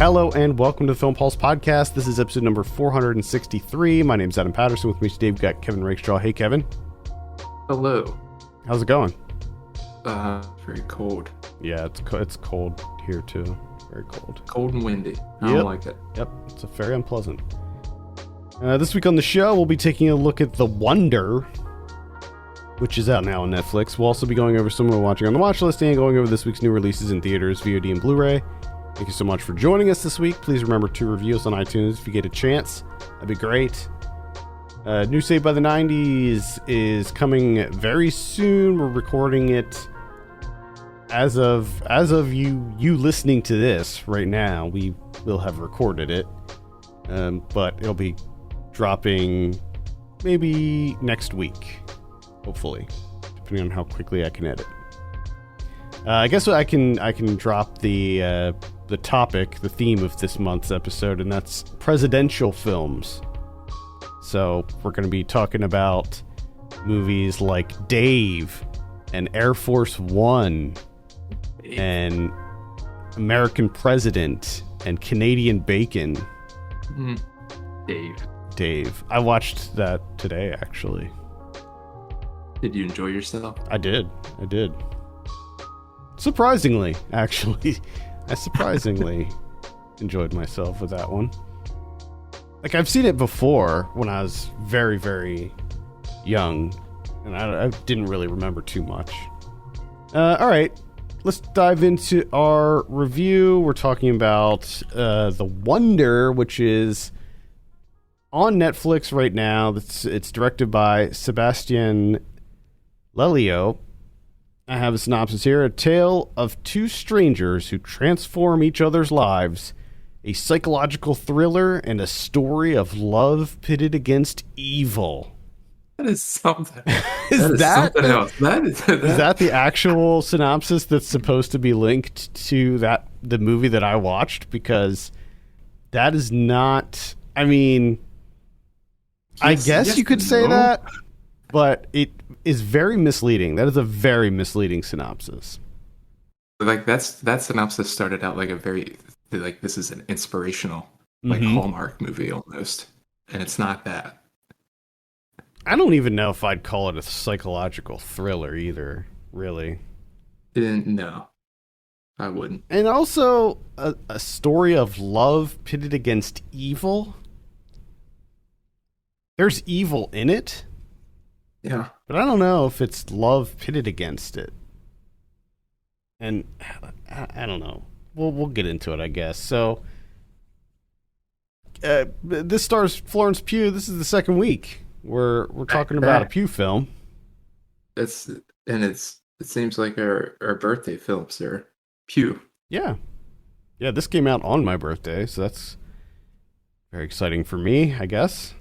Hello and welcome to the Film Pulse Podcast. This is episode number 463. My name's Adam Patterson. With me today, we've got Kevin Rakestraw. Hey, Kevin. Hello. How's it going? Very cold. Yeah, it's cold here too. Very cold. Cold and windy. I don't like it. Yep, it's very unpleasant. This week on the show, we'll be taking a look at The Wonder, which is out now on Netflix. We'll also be going over some we're watching on the watch list and going over this week's new releases in theaters, VOD, and Blu-ray. Thank you so much for joining us this week. Please remember to review us on iTunes if you get a chance. That'd be great. New Saved by the 90s is coming very soon. We're recording it as of you listening to this right now. We will have recorded it, but it'll be dropping maybe next week, hopefully, depending on how quickly I can edit. I guess I can drop the topic, the theme of this month's episode, and that's presidential films. So we're going to be talking about movies like Dave and Air Force One and American President and Canadian Bacon. Dave. I watched that today, actually. Did you enjoy yourself? I did. Surprisingly, actually. I surprisingly enjoyed myself with that one. Like, I've seen it before when I was very, very young, and I didn't really remember too much. All right, let's dive into our review. We're talking about The Wonder, which is on Netflix right now. It's directed by Sebastian Lelio. I have a synopsis here. A tale of two strangers who transform each other's lives. A psychological thriller and a story of love pitted against evil. That is something. Is that something else? Is that the actual synopsis that's supposed to be linked to the movie that I watched? Because that is not... I mean... I guess you could say that, but it is very misleading. That is a very misleading synopsis. Like, that synopsis started out like this is an inspirational, Hallmark movie almost, and it's not that. I don't even know if I'd call it a psychological thriller either, really. No, I wouldn't. And also a story of love pitted against evil. There's evil in it. Yeah. But I don't know if it's love pitted against it. And I don't know. We'll get into it, I guess. So, this stars Florence Pugh. This is the second week we're talking about a Pugh film. It seems like our birthday films are Pugh. Yeah. This came out on my birthday, so that's very exciting for me, I guess.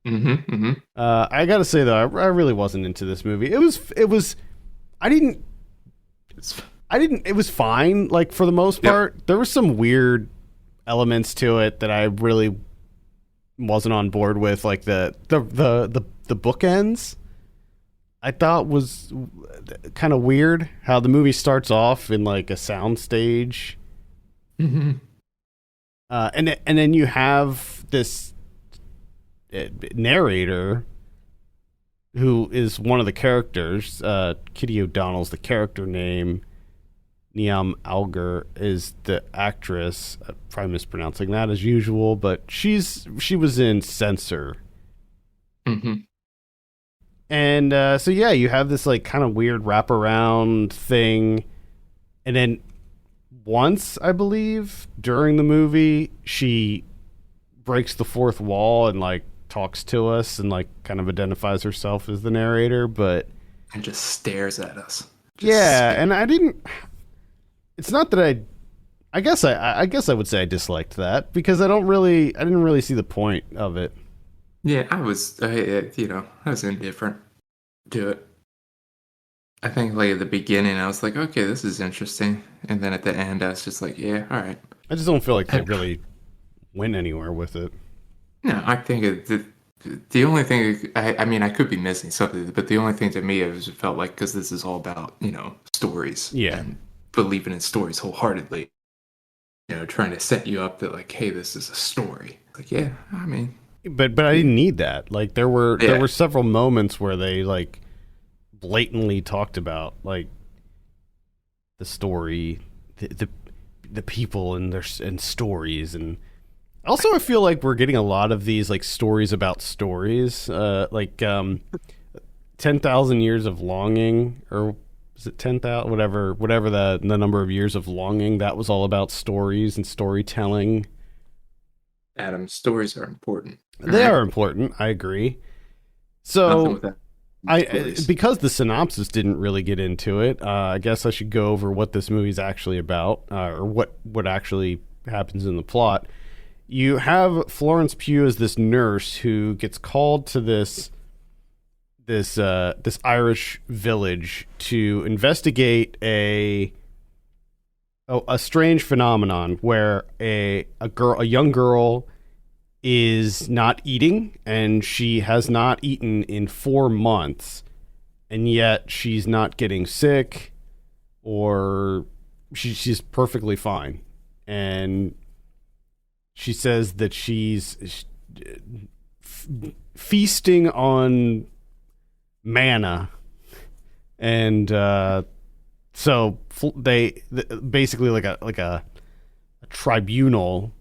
I gotta say though, I really wasn't into this movie. It was fine, like, for the most part. Yep. There were some weird elements to it that I really wasn't on board with, like the bookends. I thought was kind of weird how the movie starts off in like a soundstage. And then you have this narrator who is one of the characters. Kitty O'Donnell's the character name. Niamh Algar is the actress. I'm probably mispronouncing that as usual, but she was in Censor. And so yeah, you have this like kind of weird wraparound thing, and then once, I believe, during the movie, she breaks the fourth wall and like talks to us and like kind of identifies herself as the narrator, but and just stares at us. And I didn't. It's not that I guess I would say I disliked that because I didn't really see the point of it. Yeah, I was indifferent to it. I think like at the beginning I was like, okay, this is interesting, and then at the end I was just like, yeah, all right. I just don't feel like they really went anywhere with it. No, I think the only thing, I could be missing something, but the only thing to me it felt like, because this is all about stories, and believing in stories wholeheartedly, trying to set you up that like, hey, this is a story. Like, yeah, I mean, But I didn't need that. Like there yeah, were several moments where they like blatantly talked about like the story, the people and and stories. And also I feel like we're getting a lot of these like stories about stories, 10,000 years of longing, or is it 10,000, whatever the number of years of longing, that was all about stories and storytelling. Adam, stories are important. All They right, are important, I agree. nothing So without I stories. because the synopsis didn't really get into it, I guess I should go over what this movie's actually about, or what actually happens in the plot. You have Florence Pugh as this nurse who gets called to this Irish village to investigate a strange phenomenon where a young girl is not eating, and she has not eaten in 4 months, and yet she's not getting sick, or she's perfectly fine. And she says that she's feasting on manna, and so basically a tribunal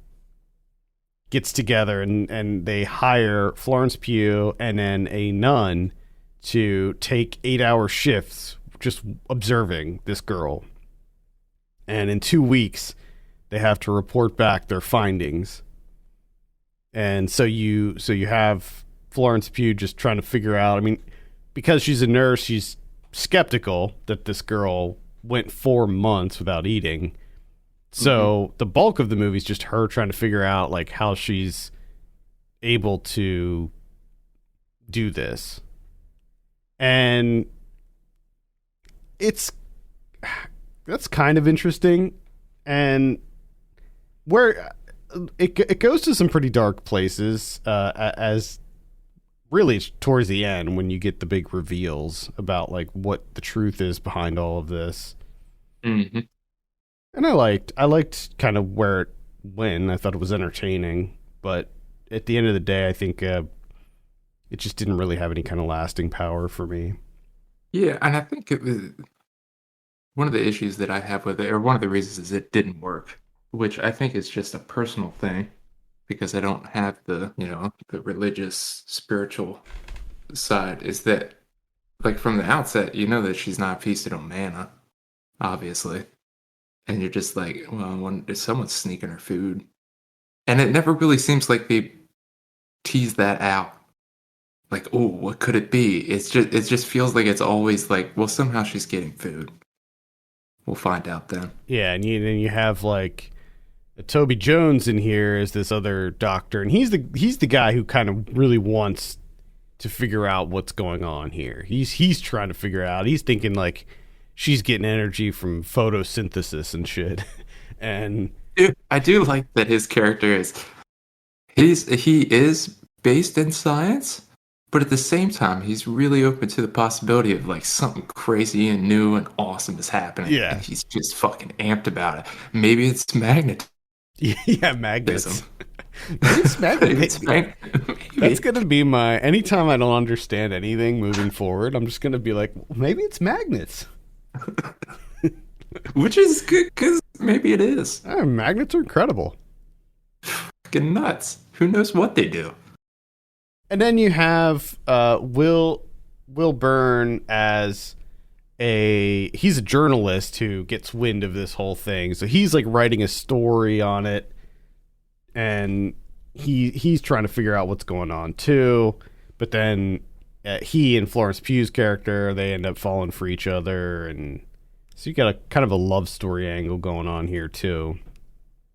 gets together, and they hire Florence Pugh and then a nun to take 8-hour shifts just observing this girl. And in 2 weeks, they have to report back their findings. And so you have Florence Pugh just trying to figure out. I mean, because she's a nurse, she's skeptical that this girl went 4 months without eating. Hmm. So the bulk of the movie is just her trying to figure out like how she's able to do this. And it's that's kind of interesting. And where it goes to some pretty dark places, as really towards the end when you get the big reveals about like what the truth is behind all of this. Hmm. And I liked kind of where it went. I thought it was entertaining, but at the end of the day, I think it just didn't really have any kind of lasting power for me. Yeah, and I think it was one of the issues that I have with it, or one of the reasons is it didn't work, which I think is just a personal thing because I don't have the religious, spiritual side, is that like from the outset, you know that she's not feasted on manna, obviously. And you're just like, well, is someone sneaking her food? And it never really seems like they tease that out. Like, oh, what could it be? It just feels like it's always like, well, somehow she's getting food. We'll find out then. Yeah, and then you have like Toby Jones in here as this other doctor, and he's the guy who kind of really wants to figure out what's going on here. He's trying to figure out. He's thinking like she's getting energy from photosynthesis and shit. And I do like that his character he is based in science, but at the same time, he's really open to the possibility of like something crazy and new and awesome is happening, and yeah, he's just fucking amped about it. Maybe it's magnetism. yeah, magnets. Maybe it's Maybe it's magnet. That's maybe, gonna be my anytime I don't understand anything moving forward. I'm just gonna be like, maybe it's magnets. which is good because maybe it is. Magnets are incredible. Fucking nuts. Who knows what they do? And then you have Will Byrne as he's a journalist who gets wind of this whole thing. So he's like writing a story on it, and he's trying to figure out what's going on too. But then he and Florence Pugh's character, they end up falling for each other, and so you got a kind of a love story angle going on here too.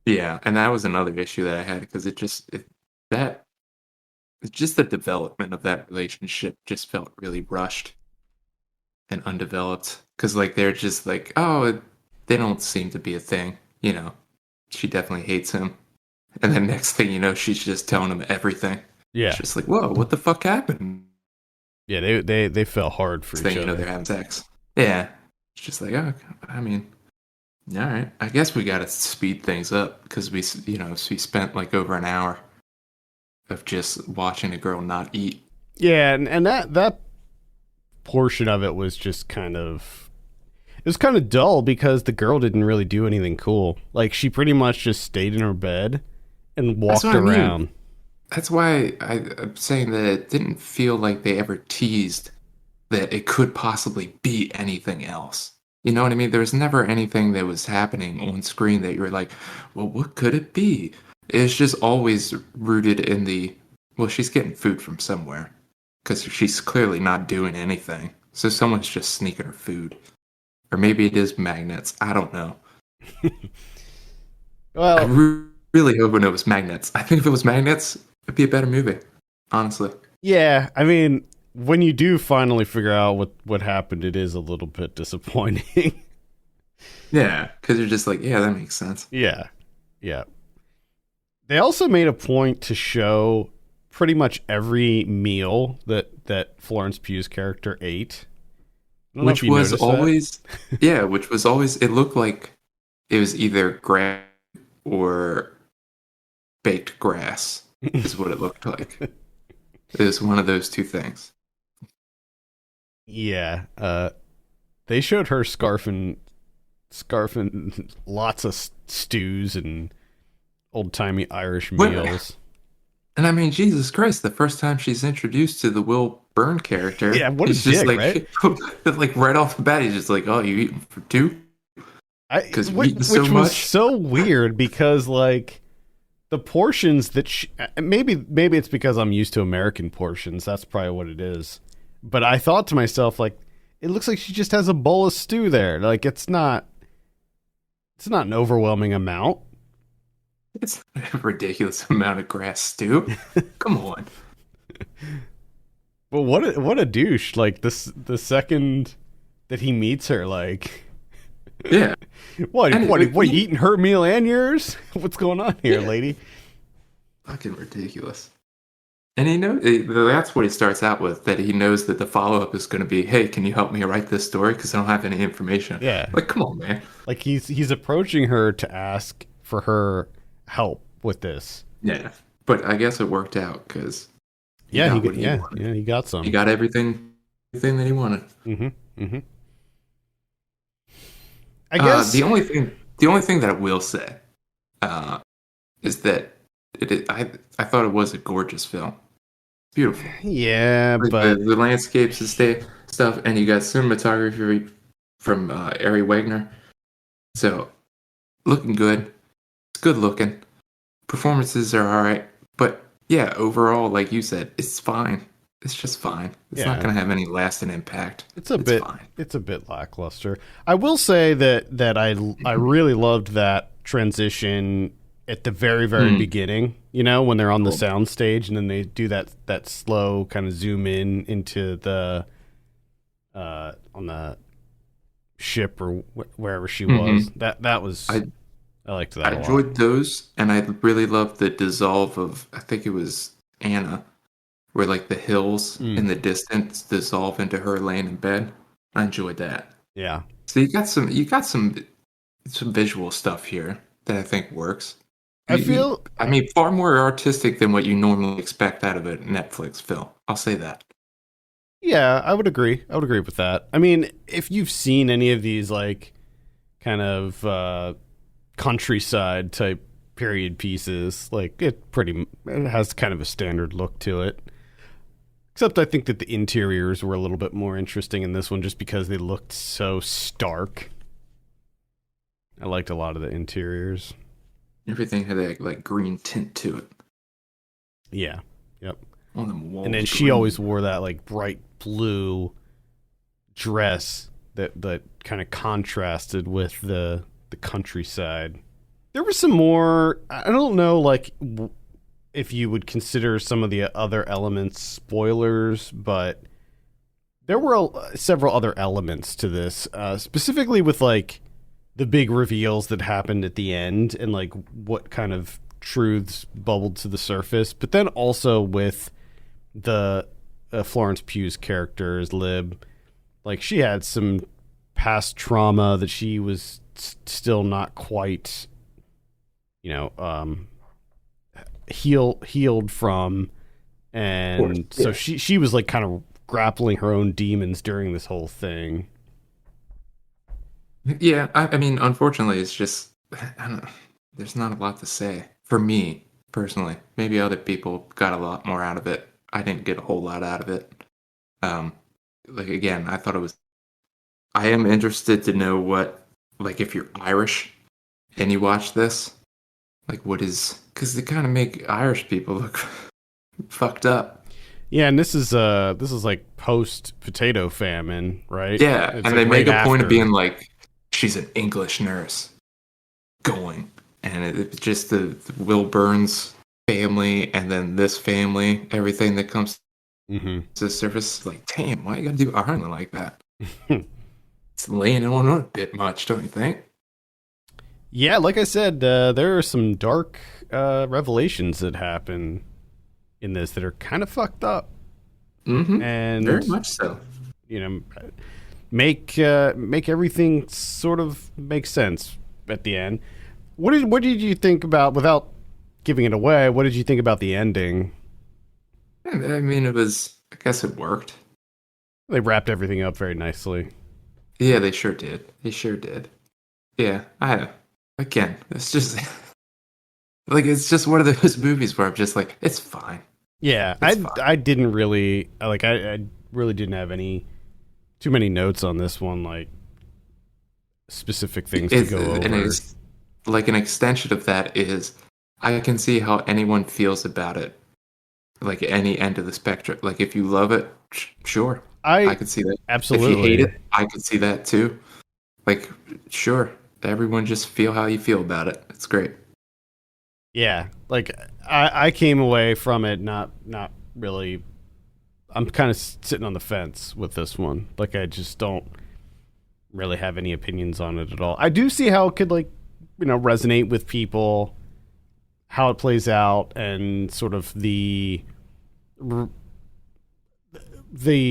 Yeah, and that was another issue that I had because that just the development of that relationship just felt really rushed and undeveloped. Because like they're just like, oh, they don't seem to be a thing. She definitely hates him, and then next thing you know, she's just telling him everything. It's Yeah, just like, whoa, what the fuck happened? yeah, they fell hard for Next each thing you know, other. they're having sex. Yeah, it's just like, oh, I mean, All right. I guess we got to speed things up because we spent like over an hour of just watching a girl not eat. Yeah, and that portion of it was just kind of, it was kind of dull because the girl didn't really do anything cool. Like, she pretty much just stayed in her bed and That's walked what I around. mean. That's why I'm saying that it didn't feel like they ever teased that it could possibly be anything else. You know what I mean? There was never anything that was happening on screen that you were like, well, what could it be? It's just always rooted in well, she's getting food from somewhere because she's clearly not doing anything. So someone's just sneaking her food. Or maybe it is magnets. I don't know. Well, Really hoping it was magnets. I think if it was magnets, it'd be a better movie, honestly. yeah, I mean, when you do finally figure out what happened, it is a little bit disappointing. Yeah, because you're just like, yeah, that makes sense. Yeah. Yeah. They also made a point to show pretty much every meal that Florence Pugh's character ate. I don't know if Which you was noticed always, yeah, which was always, it looked like it was either grass or baked grass, that. is what it looked like. It was one of those two things. Yeah. They showed her scarfing lots of stews and old timey Irish What? meals. And I mean, Jesus Christ, the first time she's introduced to the Will Byrne character, Yeah, what a he's just dick, like, right? like right off the bat, he's just like, oh, you eating for two? Because you're eating so Which was much? so weird because like the portions that maybe it's because I'm used to American portions. That's probably what it is. But I thought to myself, like, it looks like she just has a bowl of stew there. Like, it's not an overwhelming amount. It's a ridiculous amount of grass stew. Come on. But what a douche! Like the second that he meets her, like, Yeah. what And what you eating her meal and yours? What's going on here, Yeah. lady? Fucking ridiculous. And that's what he starts out with, that he knows that the follow-up is going to be, hey, can you help me write this story? Because I don't have any information. Yeah, Like, come on, man. like he's approaching her to ask for her help with this. Yeah. But I guess it worked out because Yeah, got what he yeah, wanted. yeah, he got some. He got everything that he wanted. Mm-hmm. Mm-hmm. I guess. The only thing that I will say uh, is that I thought it was a gorgeous film. Beautiful. Yeah, Like but the landscapes and stuff, and you got cinematography from Ari Wagner. So, looking good. It's good looking. Performances are all right, but yeah, overall, like you said, it's fine. It's just fine. It's Yeah. not going to have any lasting impact. it's a bit fine. it's a bit lackluster. I will say that I really loved that transition at the very beginning, you know, when they're on the Cool. sound stage and then they do that slow kind of zoom in into the on the ship or wherever she was. That was I liked that I a lot. enjoyed those, and I really loved the dissolve of, I think it was Anna, where like the hills in the distance dissolve into her laying in bed. I enjoyed that. Yeah. So you got some visual stuff here that I think works. I feel I mean, far more artistic than what you normally expect out of a Netflix film. I'll say that. yeah, I would agree. I would agree with that. I mean, if you've seen any of these like kind of countryside type period pieces, like it has kind of a standard look to it. Except I think that the interiors were a little bit more interesting in this one just because they looked so stark. I liked a lot of the interiors. Everything had that like green tint to it. Yeah. Yep. On the walls. And then she always wore that like bright blue dress that kind of contrasted with the countryside. There was some more, I don't know, like if you would consider some of the other elements spoilers, but there were several other elements to this, specifically with like the big reveals that happened at the end and like what kind of truths bubbled to the surface, but then also with the Florence Pugh's character as Lib, like she had some past trauma that she was still not quite, you know, healed from, and so she was like kind of grappling her own demons during this whole thing. Yeah, I mean, unfortunately, it's just I don't know. There's not a lot to say for me personally. Maybe other people got a lot more out of it. I didn't get a whole lot out of it. Um, like again, I thought it was. I am interested to know what, like, if you're Irish and you watch this, like, what is because they kind of make Irish people look fucked up. Yeah, and this is like post potato famine, right? Yeah, It's and like they make right a point of after. being like, she's an English nurse going, and it's just the Will Burns family, and then this family, everything that comes Mm-hmm. to the surface. Like, damn, why you gotta do Ireland like that? It's laying it on a bit much, don't you think? Yeah, like I said, there are some dark revelations that happen in this that are kind of fucked up, Mm-hmm. and Very much so. you know, make everything sort of make sense at the end. What did you think about, without giving it away? What did you think about the ending? I mean, it was. I guess it worked. They wrapped everything up very nicely. Yeah, they sure did. They sure did. Yeah, again, it's just like it's just one of those movies where I'm just like, it's fine. Yeah, It's fine. I didn't really like. I really didn't have too many notes on this one, like specific things to go And over. it's like an extension of that is I can see how anyone feels about it. Like any end of the spectrum. Like if you love it, sure, I could see that. Absolutely. If you hate it, I could see that too. Like, sure, everyone just feel how you feel about it. It's great. Yeah, like I came away from it not really. I'm kind of sitting on the fence with this one. Like I just don't really have any opinions on it at all. I do see how it could, like, resonate with people, how it plays out, and sort of the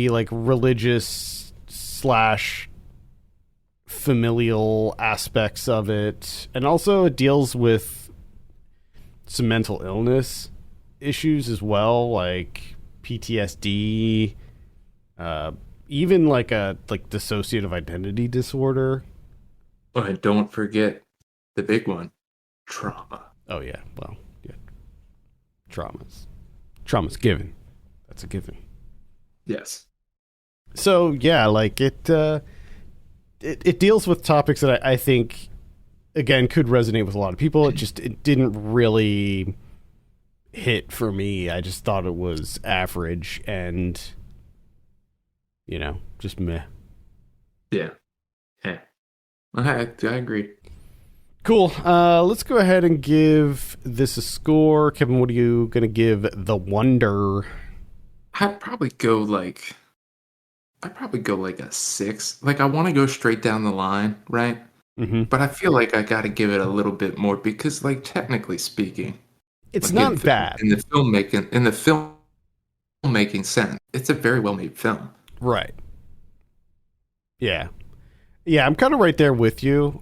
like religious slash familial aspects of it, and also it deals with some mental illness issues as well, like PTSD, even like dissociative identity disorder. But don't forget the big one, trauma. Oh yeah, well, yeah, trauma's given. That's a given. Yes. So yeah, like it deals with topics that I think, again, could resonate with a lot of people. It didn't really hit for me. I just thought it was average and, just meh. Yeah. Yeah. I agree. Cool. Let's go ahead and give this a score. Kevin, what are you going to give The Wonder? I'd probably go like a 6. Like I want to go straight down the line, right? Mm-hmm. But I feel like I got to give it a little bit more because, like, technically speaking, It's like not bad. in the filmmaking sense. It's a very well made film. Right. Yeah. Yeah, I'm kind of right there with you.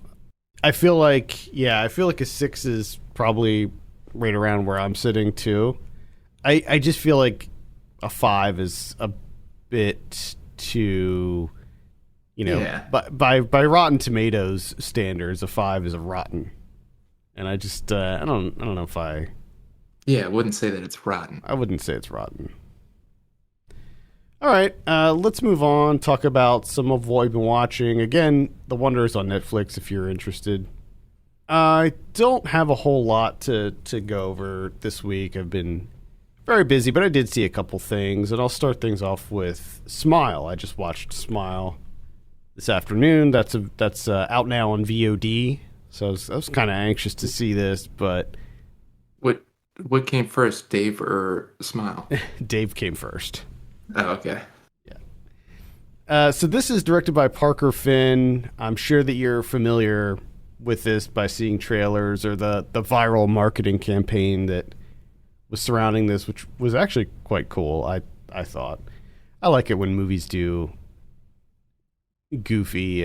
I feel like a 6 is probably right around where I'm sitting too. I just feel like a 5 is a bit too, Yeah. but by Rotten Tomatoes standards, a 5 is a rotten. And I just I don't know if I wouldn't say that it's rotten. I wouldn't say it's rotten. All right, let's move on. Talk about some of what we've been watching. Again, The Wonder is on Netflix if you're interested. I don't have a whole lot to go over this week. I've been very busy, but I did see a couple things, and I'll start things off with Smile. I just watched Smile this afternoon. That's out now on VOD, so I was kind of anxious to see this, but What came first, Dave or Smile? Dave came first. Oh, okay. So this is directed by Parker Finn. I'm sure that you're familiar with this by seeing trailers or the viral marketing campaign that was surrounding this, which was actually quite cool. I thought. I like it when movies do, goofy,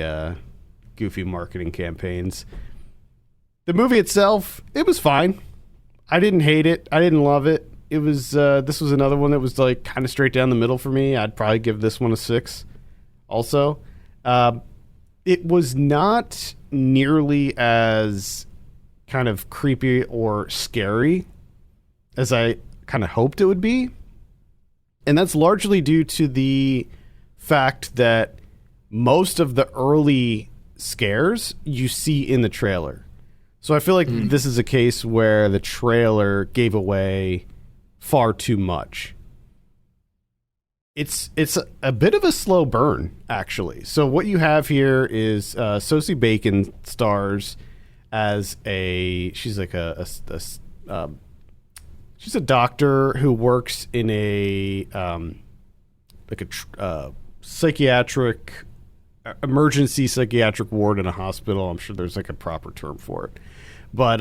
goofy marketing campaigns. The movie itself, it was fine. I didn't hate it. I didn't love it. It was this was another one that was like kind of straight down the middle for me. I'd probably give this one a 6. Also, it was not nearly as kind of creepy or scary as I kind of hoped it would be, and that's largely due to the fact that most of the early scares you see in the trailer. So I feel like this is a case where the trailer gave away far too much. It's a bit of a slow burn, actually. So what you have here is Sosie Bacon stars as she's like she's a doctor who works in a psychiatric emergency psychiatric ward in a hospital. I'm sure there's like a proper term for it. But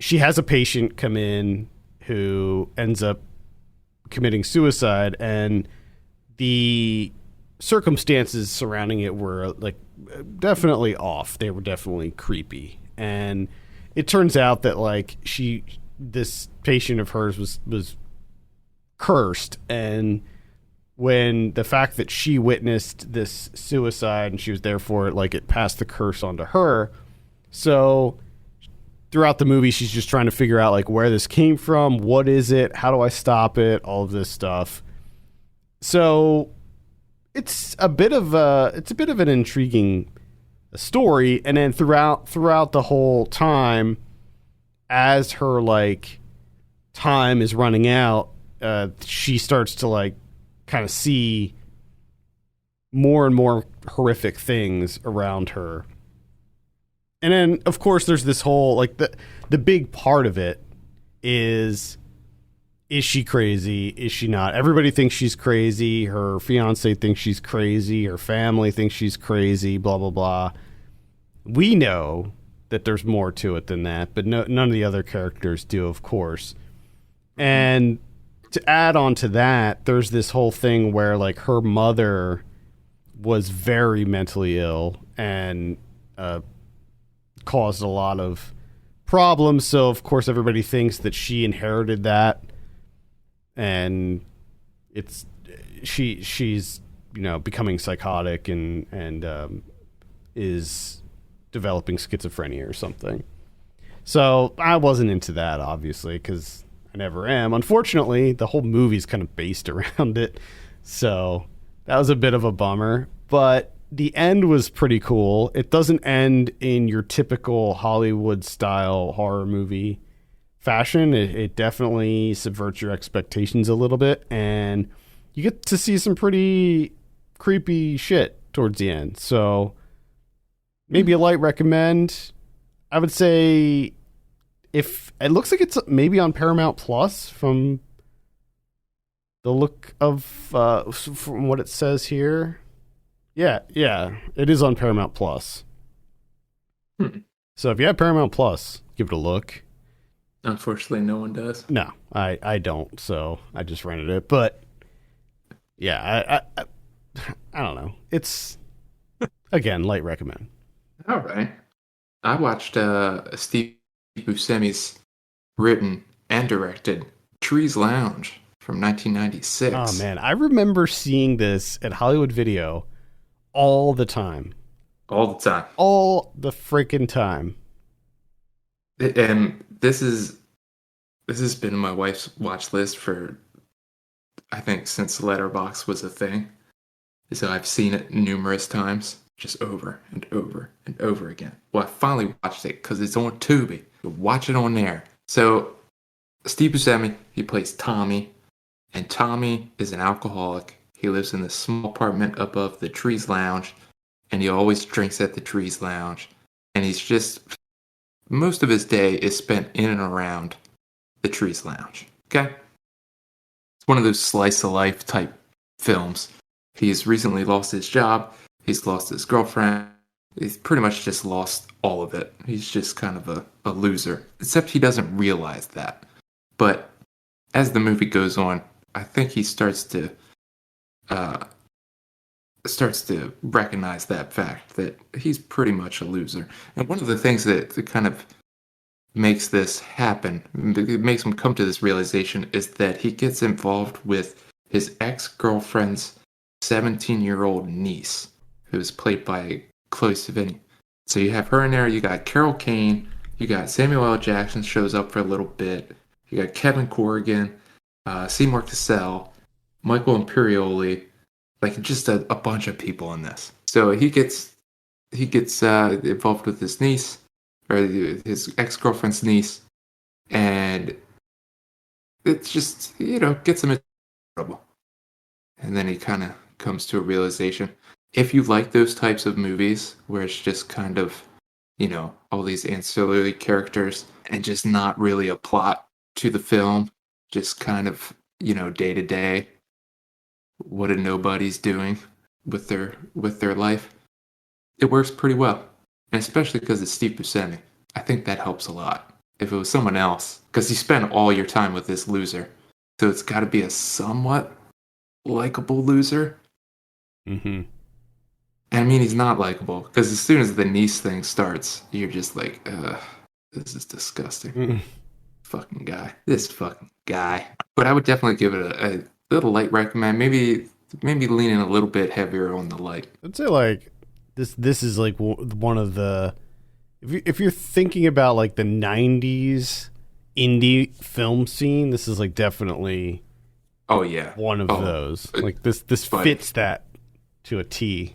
she has a patient come in who ends up committing suicide, and the circumstances surrounding it were like definitely off. They were definitely creepy. And it turns out that like this patient of hers was cursed, and when the fact that she witnessed this suicide and she was there for it, like it passed the curse onto her. So throughout the movie, she's just trying to figure out like where this came from, what is it, how do I stop it, all of this stuff. So it's a bit of an intriguing story, and then throughout the whole time, as her like time is running out, she starts to like kind of see more and more horrific things around her. And then, of course, there's this whole, like, the big part of it is she crazy? Is she not? Everybody thinks she's crazy. Her fiance thinks she's crazy. Her family thinks she's crazy, blah, blah, blah. We know that there's more to it than that, but none of the other characters do, of course. And to add on to that, there's this whole thing where, like, her mother was very mentally ill and caused a lot of problems. So of course everybody thinks that she inherited that, and she's becoming psychotic and is developing schizophrenia or something. So I wasn't into that, obviously, because I never am. Unfortunately, the whole movie's kind of based around it, so that was a bit of a bummer. But the end was pretty cool. It doesn't end in your typical Hollywood-style horror movie fashion. It definitely subverts your expectations a little bit, and you get to see some pretty creepy shit towards the end. So maybe a light recommend. I would say if it looks like it's maybe on Paramount Plus from the look of from what it says here. Yeah, it is on Paramount Plus. So if you have Paramount Plus, give it a look. Unfortunately, no one does. No, I don't, so I just rented it. But yeah, I don't know. It's, again, light recommend. All right. I watched Steve Buscemi's written and directed Trees Lounge from 1996. Oh, man. I remember seeing this at Hollywood Video all the time. All the time. All the freaking time. And this has been my wife's watch list for, I think, since Letterboxd was a thing. So I've seen it numerous times, just over and over and over again. Well, I finally watched it because it's on Tubi. You watch it on there. So Steve Buscemi, he plays Tommy, and Tommy is an alcoholic. He lives in this small apartment above the Trees Lounge, and he always drinks at the Trees Lounge. And he's just, most of his day is spent in and around the Trees Lounge. Okay? It's one of those slice of life type films. He's recently lost his job. He's lost his girlfriend. He's pretty much just lost all of it. He's just kind of a loser. Except he doesn't realize that. But as the movie goes on, I think he starts to starts to recognize that fact that he's pretty much a loser. And one of the things that kind of makes this happen, it makes him come to this realization, is that he gets involved with his ex-girlfriend's 17-year-old niece, who's played by Chloe Sevigny. So you have her in there, you got Carol Kane, you got Samuel L. Jackson shows up for a little bit, you got Kevin Corrigan, Seymour Cassell, Michael Imperioli, like just a bunch of people in this. So he gets involved with his niece, or his ex-girlfriend's niece, and it's just, gets him in trouble. And then he kind of comes to a realization. If you like those types of movies where it's just kind of, all these ancillary characters and just not really a plot to the film, just kind of, day to day, what a nobody's doing with their life, it works pretty well. And especially because it's Steve Buscemi. I think that helps a lot. If it was someone else, because you spend all your time with this loser, so it's got to be a somewhat likable loser. Mm-hmm. And I mean, he's not likable, because as soon as the niece thing starts, you're just like, this is disgusting. Mm-hmm. This fucking guy. But I would definitely give it a little light recommend. Maybe leaning a little bit heavier on the light. I'd say like this is like one of the, if you're thinking about like the 90s indie film scene, this is like definitely one of those. Like this fits that to a T.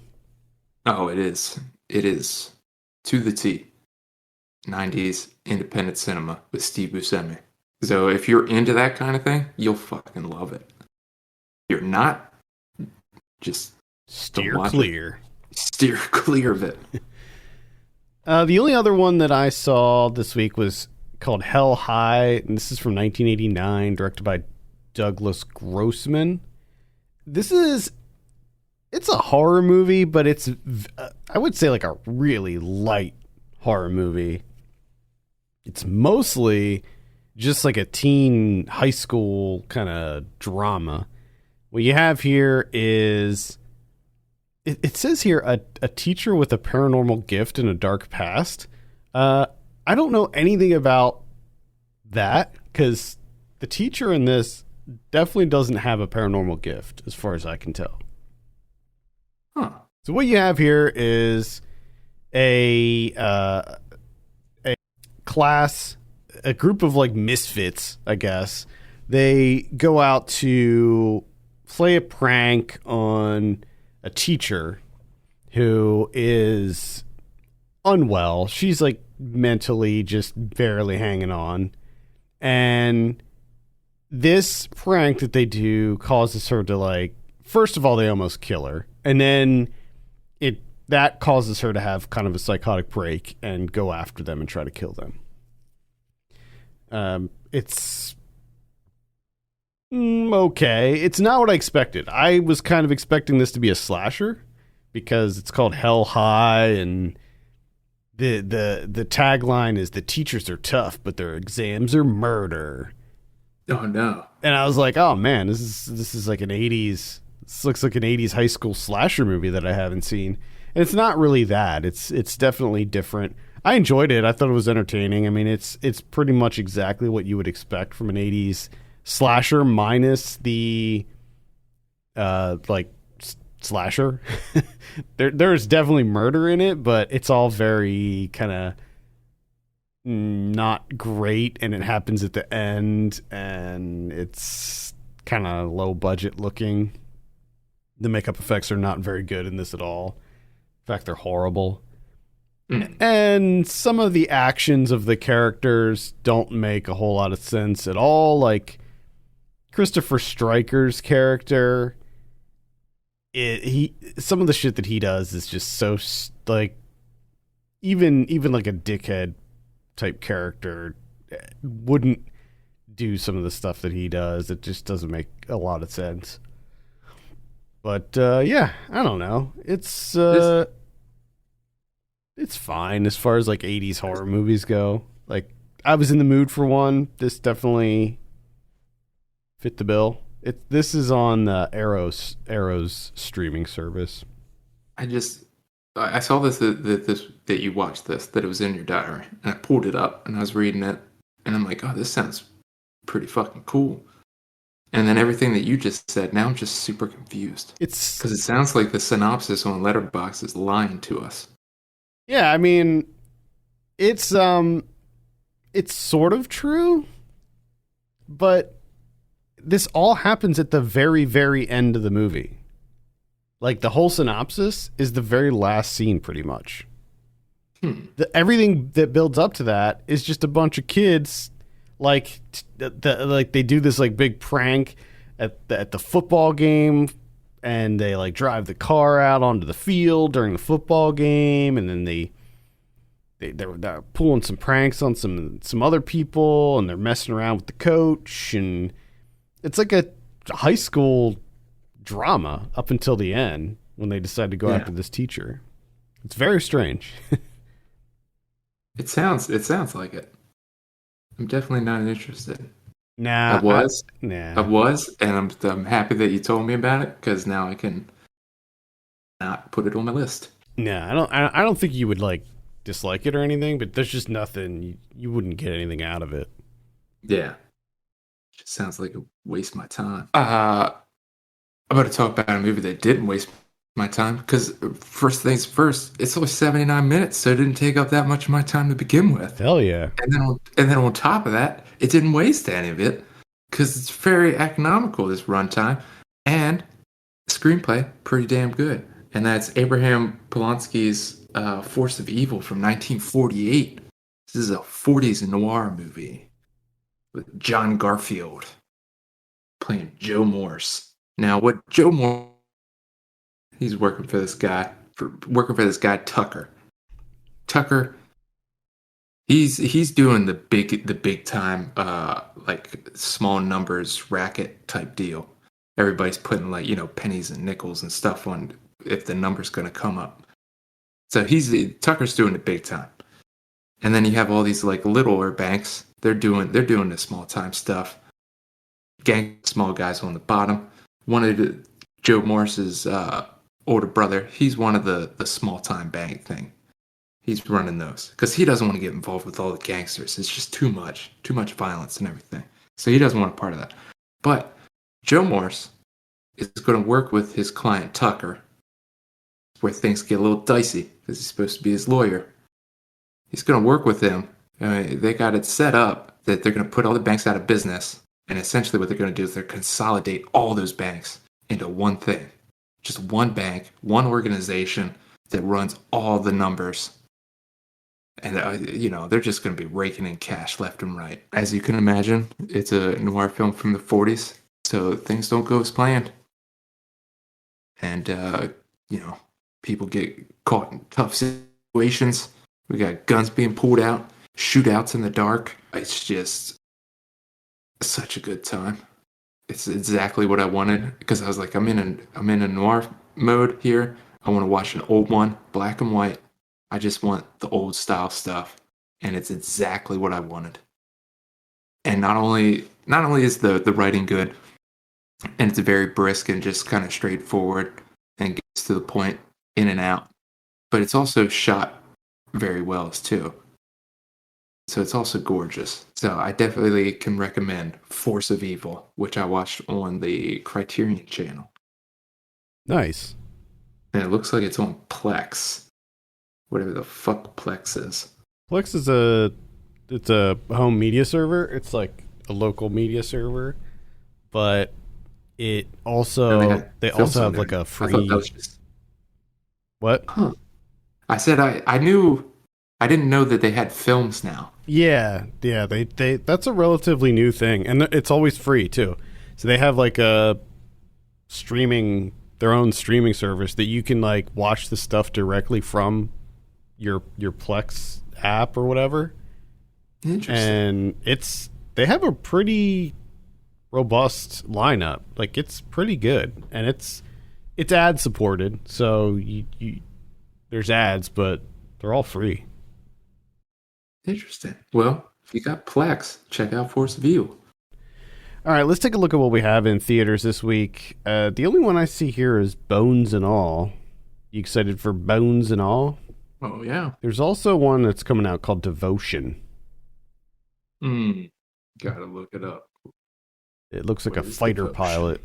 Oh, it is to the T. 90s independent cinema with Steve Buscemi. So if you're into that kind of thing, you'll fucking love it. If you're not, just steer clear. Steer clear of it. The only other one that I saw this week was called Hell High, and this is from 1989, directed by Douglas Grossman. It's a horror movie, but it's, I would say, like a really light horror movie. It's mostly just like a teen high school kind of drama. What you have here is, it says here, a teacher with a paranormal gift and a dark past. I don't know anything about that, because the teacher in this definitely doesn't have a paranormal gift, as far as I can tell. Huh. So what you have here is a class, a group of like misfits, I guess. They go out to play a prank on a teacher who is unwell. She's like mentally just barely hanging on. And this prank that they do causes her to, like, first of all, they almost kill her. And then that causes her to have kind of a psychotic break and go after them and try to kill them. It's okay. It's not what I expected. I was kind of expecting this to be a slasher because it's called Hell High, and the tagline is, "The teachers are tough, but their exams are murder." Oh no! And I was like, "Oh man, this is like an 80s. This looks like an 80s high school slasher movie that I haven't seen." And it's not really that. It's definitely different. I enjoyed it. I thought it was entertaining. I mean, it's pretty much exactly what you would expect from an 80s slasher, minus the slasher. There's definitely murder in it, but it's all very kind of not great, and it happens at the end, and it's kind of low budget looking. The makeup effects are not very good in this at all. In fact, they're horrible. And some of the actions of the characters don't make a whole lot of sense at all. Like Christopher Stryker's character, some of the shit that he does is just so, like, even like a dickhead type character wouldn't do some of the stuff that he does. It just doesn't make a lot of sense. But yeah, I don't know. It's fine as far as like 80s horror movies go. Like, I was in the mood for one. This definitely fit the bill. This is on Arrow's streaming service. I just I saw that you watched this, that it was in your diary, and I pulled it up and I was reading it, and I'm like, oh, this sounds pretty fucking cool. And then everything that you just said, now I'm just super confused It's because it sounds like the synopsis on Letterboxd is lying to us. yeah, I mean, it's it's sort of true, but this all happens at the very, very end of the movie. Like the whole synopsis is the very last scene, pretty much. Everything that builds up to that is just a bunch of kids, like like they do this like big prank at the football game, and they like drive the car out onto the field during the football game, and then they're pulling some pranks on some other people, and they're messing around with the coach, and it's like a high school drama up until the end when they decide to go Yeah. after this teacher. It's very strange. It sounds like it. I'm definitely not interested. I Nah, was, I nah, was, and I'm happy that you told me about it because now I can not put it on my list. nah. I don't think you would like dislike it or anything, but there's just nothing you wouldn't get anything out of it. Yeah, just sounds like a waste of my time. I'm about to talk about a movie that didn't waste my time because first things first, it's only 79 minutes, so it didn't take up that much of my time to begin with. Hell yeah. And then on top of that, it didn't waste any of it because it's very economical this runtime, and screenplay pretty damn good. And that's Abraham Polanski's Force of Evil from 1948. This is a 40s noir movie with John Garfield playing Joe Morse. Now, what Joe Morse, he's working for this guy Tucker. Tucker, he's doing the big time like small numbers racket type deal. Everybody's putting like pennies and nickels and stuff on if the number's going to come up. So Tucker's doing it big time. And then you have all these like littler banks. They're doing the small time stuff. Gang small guys on the bottom. One of Joe Morris's older brother, he's one of the small time bank thing. He's running those because he doesn't want to get involved with all the gangsters. It's just too much violence and everything. So he doesn't want a part of that. But Joe Morse is going to work with his client Tucker, where things get a little dicey because he's supposed to be his lawyer. He's going to work with him. They got it set up that they're going to put all the banks out of business, and essentially what they're going to do is they're consolidate all those banks into one thing, just one bank, one organization that runs all the numbers. And they're just going to be raking in cash left and right. As you can imagine, it's a noir film from the 40s, so things don't go as planned. And people get caught in tough situations. We got guns being pulled out, shootouts in the dark. It's just such a good time. It's exactly what I wanted because I was like, I'm in a noir mode here. I want to watch an old one, black and white. I just want the old style stuff, and it's exactly what I wanted. And not only is the writing good, and it's very brisk and just kind of straightforward and gets to the point in and out, but it's also shot very well too. So it's also gorgeous. So I definitely can recommend Force of Evil, which I watched on the Criterion channel. Nice. And it looks like it's on Plex. Whatever the fuck Plex is. Plex is it's a home media server. It's like a local media server, but it also No, they films also on have like there. a I thought free that was just. what? Huh. I said I knew. I didn't know that they had films now. Yeah, they that's a relatively new thing, and it's always free too. So they have like a their own streaming service that you can like watch the stuff directly from your Plex app or whatever. Interesting. And they have a pretty robust lineup. Like it's pretty good, and it's ad supported, so you there's ads, but they're all free. Interesting. Well, if you got Plex, check out Force of Evil. All right, let's take a look at what we have in theaters this week. The only one I see here is Bones and All. You excited for Bones and All? Oh yeah. There's also one that's coming out called Devotion. Gotta look it up. It looks like What a is fighter Devotion? pilot.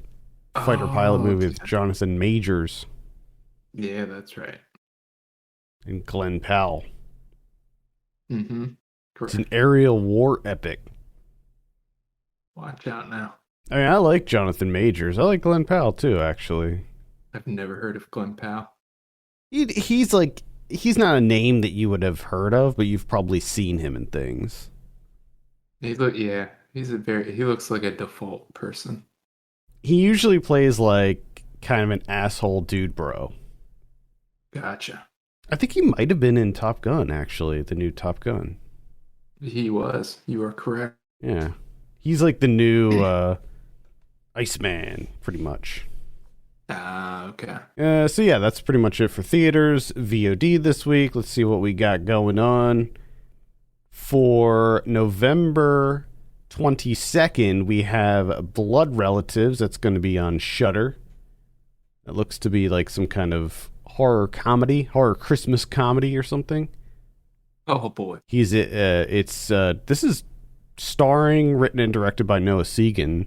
Fighter pilot movie with Okay. Jonathan Majors Yeah, that's right. and Glenn Powell. Mm-hmm. It's Correct. an aerial war epic. Watch out now. I mean, I like Jonathan Majors. I like Glenn Powell too, actually. I've never heard of Glenn Powell. He's not a name that you would have heard of, but you've probably seen him in things. He looks like a default person. He usually plays like kind of an asshole dude bro. Gotcha. I think he might have been in Top Gun, actually, the new Top Gun. He was. You are correct. Yeah. He's like the new Iceman, pretty much. Ah, okay. So yeah, that's pretty much it for theaters. VOD this week. Let's see what we got going on. For November 22nd, we have Blood Relatives. That's going to be on Shudder. It looks to be like some kind of horror Christmas comedy or something. Oh boy. This is starring, written and directed by Noah Segan,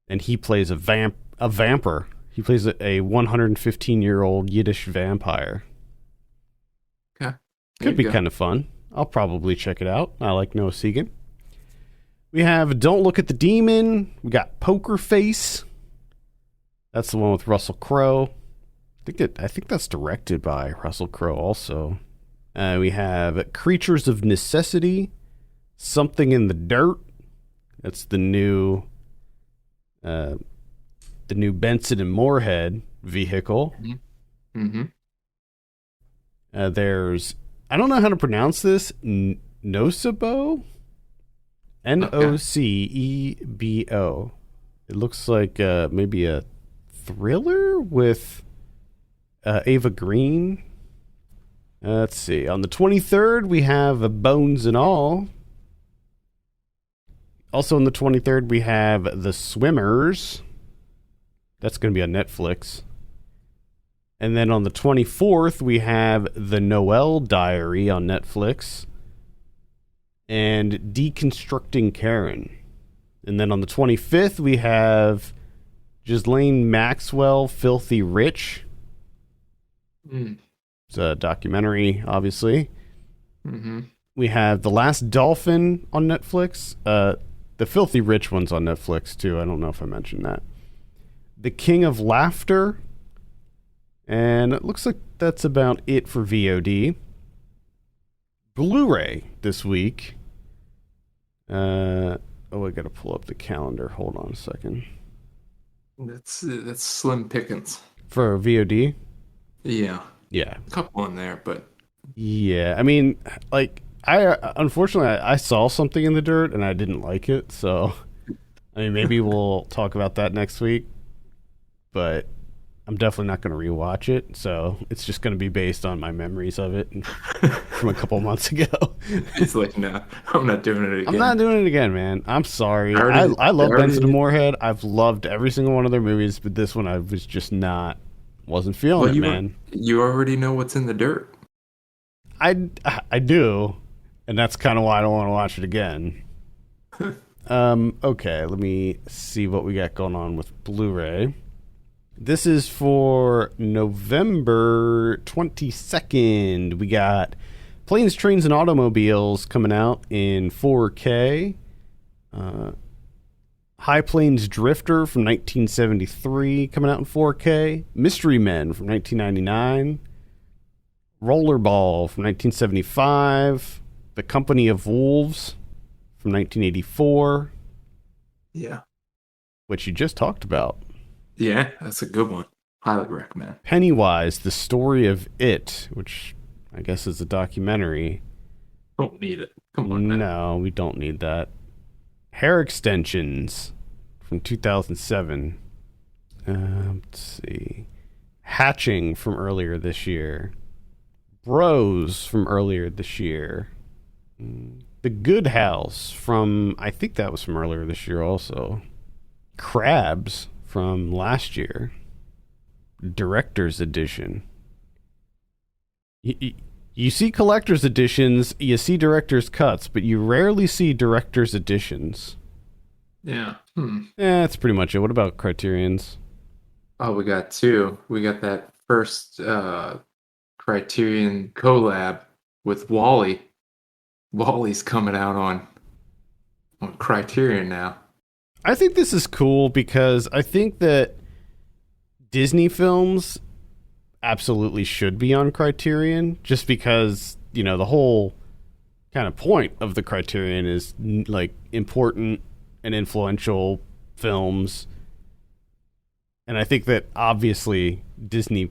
and he plays a vamper. He plays a 115-year-old Yiddish vampire. Okay. Could be kind of fun. I'll probably check it out. I like Noah Segan. We have Don't Look at the Demon. We got Poker Face. That's the one with Russell Crowe. I think that's directed by Russell Crowe also. We have Creatures of Necessity. Something in the Dirt. That's the new Benson and Moorhead vehicle. Mm-hmm. There's, I don't know how to pronounce this, Nocebo? Nocebo. It looks like maybe a thriller with Ava Green. Let's see. On the 23rd, we have Bones and All. Also on the 23rd, we have The Swimmers. That's going to be on Netflix. And then on the 24th, we have The Noel Diary on Netflix. And Deconstructing Karen. And then on the 25th, we have Ghislaine Maxwell, Filthy Rich. It's a documentary, obviously. Mm-hmm. We have The Last Dolphin on Netflix. The Filthy Rich one's on Netflix, too. I don't know if I mentioned that. The King of Laughter. And it looks like that's about it for VOD. Blu-ray this week. I gotta pull up the calendar. Hold on a second. That's slim pickings. For VOD? Yeah. Yeah. A couple in there, but Yeah. I mean, like, unfortunately, I saw Something in the Dirt and I didn't like it. So, I mean, maybe we'll talk about that next week. But I'm definitely not going to rewatch it. So it's just going to be based on my memories of it from a couple months ago. it's like, no, I'm not doing it again. I'm not doing it again, man. I'm sorry. I love Benson and Moorhead. I've loved every single one of their movies, but this one I was just wasn't feeling it, man. You already know what's in the dirt. I do, and that's kind of why I don't want to watch it again. Okay, let me see what we got going on with Blu-ray. This is for November 22nd. We got Planes, Trains, and Automobiles coming out in 4K. High Plains Drifter from 1973 coming out in 4K. Mystery Men from 1999. Rollerball from 1975. The Company of Wolves from 1984. Yeah. Which you just talked about. Yeah, that's a good one. Highly recommend. Pennywise, The Story of It, which I guess is a documentary. Don't need it. Come on now. No, we don't need that. Hair Extensions from 2007. Let's see. Hatching from earlier this year. Bros from earlier this year. The Good House I think that was from earlier this year also. Crabs from last year. director's edition. You see collector's editions, you see director's cuts, but you rarely see director's editions. Yeah. Yeah, that's pretty much it. What about Criterion's? Oh, we got two. We got that first Criterion collab with Wall-E. Wall-E's coming out on Criterion now. I think this is cool because I think that Disney films absolutely should be on Criterion, just because, you know, the whole kind of point of the Criterion is like important and influential films. And I think that obviously Disney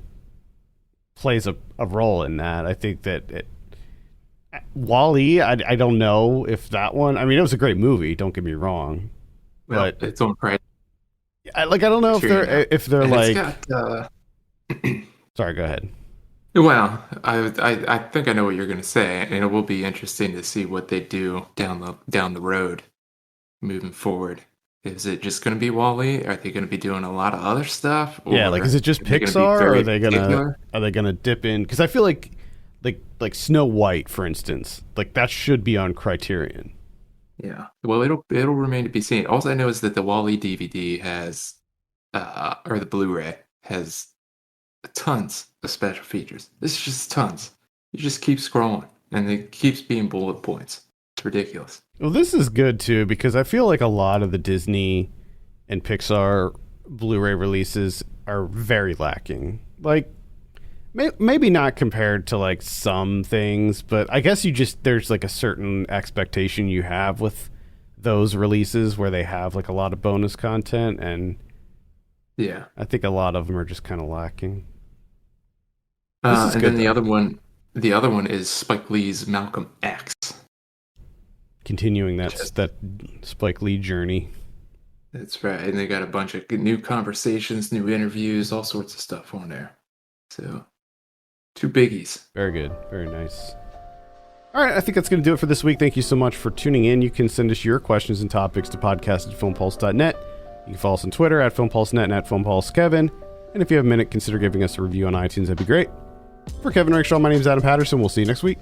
plays a role in that. I think that Wall-E, I don't know if that one, I mean, it was a great movie, don't get me wrong. Well, But it's on Criterion. I don't know if they're And like. it's got, Sorry, go ahead. well, I think I know what you're going to say, and it will be interesting to see what they do down the road, moving forward. Is it just going to be Wall-E? Are they going to be doing a lot of other stuff? Yeah, like, is it just Pixar, or are they gonna dip in? Because I feel like Snow White, for instance, like that should be on Criterion. Yeah. Well, it'll remain to be seen. All I know is that the Wall-E DVD has, or the Blu-ray has tons of special features. It's just tons. You just keep scrolling, and it keeps being bullet points. It's ridiculous. Well, this is good too, because I feel like a lot of the Disney and Pixar Blu-ray releases are very lacking. Like, maybe not compared to like some things, but I guess there's like a certain expectation you have with those releases where they have like a lot of bonus content, and yeah, I think a lot of them are just kind of lacking. And good, then the other one is Spike Lee's Malcolm X. Continuing that Spike Lee journey. That's right, and they got a bunch of new conversations, new interviews, all sorts of stuff on there. So, two biggies. Very good, very nice. All right, I think that's going to do it for this week. Thank you so much for tuning in. You can send us your questions and topics to podcast@filmpulse.net. You can follow us on Twitter @filmpulsenet and @filmpulsekevin. And if you have a minute, consider giving us a review on iTunes. That'd be great. For Kevin Rickshaw, my name is Adam Patterson. We'll see you next week.